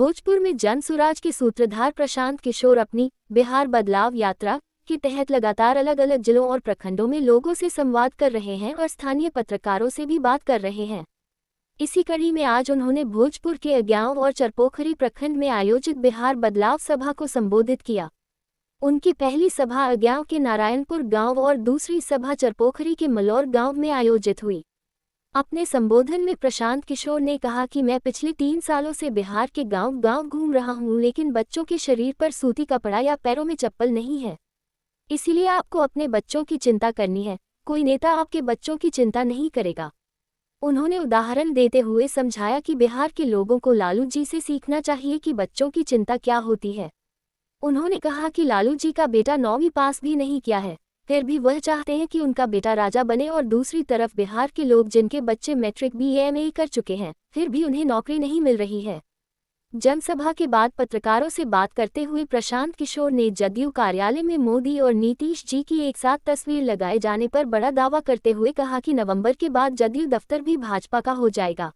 भोजपुर में जन सुराज के सूत्रधार प्रशांत किशोर अपनी बिहार बदलाव यात्रा के तहत लगातार अलग अलग जिलों और प्रखंडों में लोगों से संवाद कर रहे हैं और स्थानीय पत्रकारों से भी बात कर रहे हैं। इसी कड़ी में आज उन्होंने भोजपुर के अज्ञांव और चरपोखरी प्रखंड में आयोजित बिहार बदलाव सभा को संबोधित किया। उनकी पहली सभा अज्ञांव के नारायणपुर गांव और दूसरी सभा चरपोखरी के मलौर गांव में आयोजित हुई। अपने संबोधन में प्रशांत किशोर ने कहा कि मैं पिछले 3 सालों से बिहार के गांव-गांव घूम रहा हूं, लेकिन बच्चों के शरीर पर सूती कपड़ा या पैरों में चप्पल नहीं है। इसीलिए आपको अपने बच्चों की चिंता करनी है, कोई नेता आपके बच्चों की चिंता नहीं करेगा। उन्होंने उदाहरण देते हुए समझाया कि बिहार के लोगों को लालू जी से सीखना चाहिए कि बच्चों की चिंता क्या होती है। उन्होंने कहा कि लालू जी का बेटा 9वीं पास भी नहीं किया है, फिर भी वह चाहते हैं कि उनका बेटा राजा बने, और दूसरी तरफ बिहार के लोग जिनके बच्चे मैट्रिक BA कर चुके हैं, फिर भी उन्हें नौकरी नहीं मिल रही है। जनसभा के बाद पत्रकारों से बात करते हुए प्रशांत किशोर ने जदयू कार्यालय में मोदी और नीतीश जी की एक साथ तस्वीर लगाए जाने पर बड़ा दावा करते हुए कहा कि नवंबर के बाद जदयू दफ्तर भी भाजपा का हो जाएगा।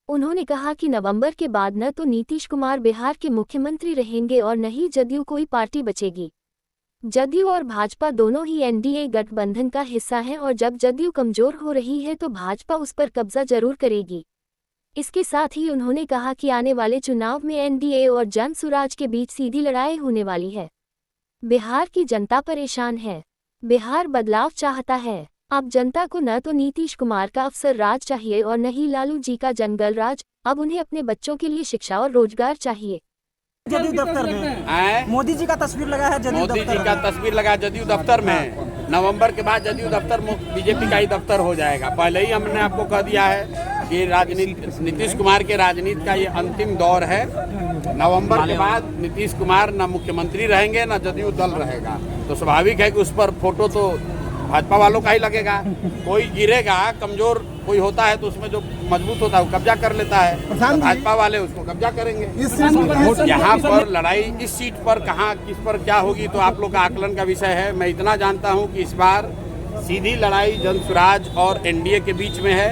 उन्होंने कहा कि नवंबर के बाद न तो नीतीश कुमार बिहार के मुख्यमंत्री रहेंगे और न ही जदयू कोई पार्टी बचेगी। जदयू और भाजपा दोनों ही NDA गठबंधन का हिस्सा हैं, और जब जदयू कमजोर हो रही है तो भाजपा उस पर कब्जा जरूर करेगी। इसके साथ ही उन्होंने कहा कि आने वाले चुनाव में NDA और जन सुराज के बीच सीधी लड़ाई होने वाली है। बिहार की जनता परेशान है, बिहार बदलाव चाहता है। अब जनता को न तो नीतीश कुमार का अफसर राज चाहिए और न ही लालू जी का जंगल राज। अब उन्हें अपने बच्चों के लिए शिक्षा और रोजगार चाहिए। जदयू दफ्तर में मोदी जी का तस्वीर लगा है, मोदी जी का तस्वीर लगा जदयू दफ्तर में। नवंबर के बाद जदयू दफ्तर बीजेपी का ही दफ्तर हो जाएगा। पहले ही हमने आपको कह दिया है कि राजनीति नीतीश कुमार के राजनीति का ये अंतिम दौर है। नवंबर के बाद नीतीश कुमार न मुख्यमंत्री रहेंगे न जदयू दल रहेगा, तो स्वाभाविक है कि उस पर फोटो तो भाजपा वालों का ही लगेगा। कोई गिरेगा, कमजोर कोई होता है तो उसमें जो मजबूत होता है वो कब्जा कर लेता है, तो भाजपा वाले उसको कब्जा करेंगे। यहाँ पर लड़ाई इस सीट पर कहाँ किस पर क्या होगी तो आप लोग का आकलन का विषय है। मैं इतना जानता हूँ कि इस बार सीधी लड़ाई जनसुराज और NDA के बीच में है,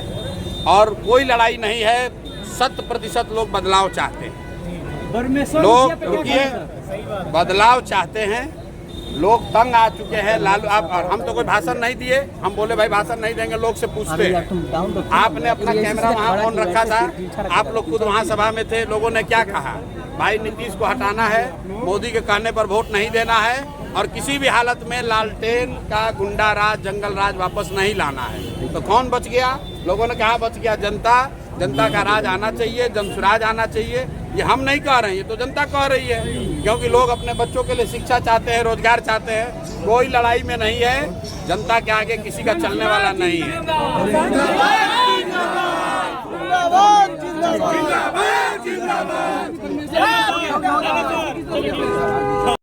और कोई लड़ाई नहीं है। 100% लोग बदलाव चाहते हैं। लोग बदलाव चाहते हैं, लोग तंग आ चुके हैं। लालू आप हम तो कोई भाषण नहीं दिए, हम बोले भाई भाषण नहीं देंगे, लोग से पूछते हैं। आपने अपना कैमरा वहाँ ऑन रखा था, आप लोग खुद वहाँ सभा में थे। लोगों ने क्या कहा, भाई नीतीश को हटाना है, मोदी के कहने पर वोट नहीं देना है, और किसी भी हालत में लालटेन का गुंडा राज जंगल राज वापस नहीं लाना है। तो कौन बच गया? लोगों ने कहा बच गया जनता। जनता का राज आना चाहिए, जनसुराज आना चाहिए। ये हम नहीं कह रहे हैं, ये तो जनता कह रही है, क्योंकि लोग अपने बच्चों के लिए शिक्षा चाहते हैं, रोजगार चाहते हैं। कोई लड़ाई में नहीं है, जनता के आगे किसी का चलने वाला नहीं है।